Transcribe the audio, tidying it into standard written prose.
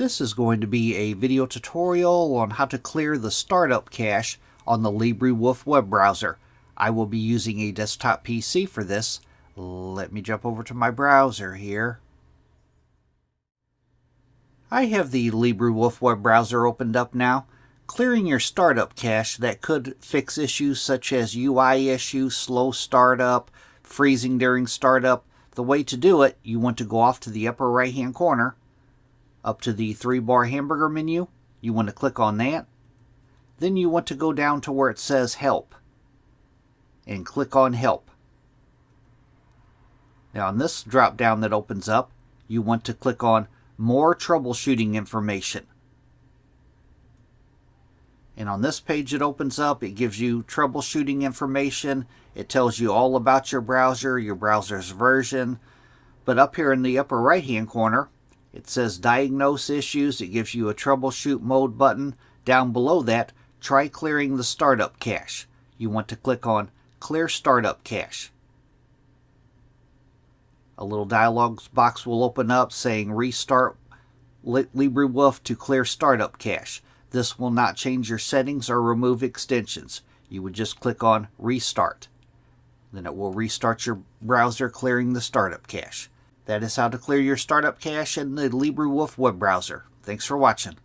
This is going to be a video tutorial on how to clear the startup cache on the LibreWolf web browser. I will be using a desktop PC for this. Let me jump over to my browser here. I have the LibreWolf web browser opened up now. Clearing your startup cache that could fix issues such as UI issues, slow startup, freezing during startup. The way to do it, you want to go off to the upper right hand corner, up to the 3-bar hamburger menu. You want to click on that. Then you want to go down to where it says Help and click on Help. Now in this drop down that opens up, you want to click on More Troubleshooting Information. And on this page it opens up, it gives you troubleshooting information. It tells you all about your browser's version. But up here in the upper right hand corner, it says Diagnose Issues. It gives you a troubleshoot mode button. Down below that, try clearing the startup cache. You want to click on Clear Startup Cache. A little dialog box will open up saying Restart LibreWolf to clear startup cache. This will not change your settings or remove extensions. You would just click on Restart. Then it will restart your browser, clearing the startup cache. That is how to clear your startup cache in the LibreWolf web browser. Thanks for watching.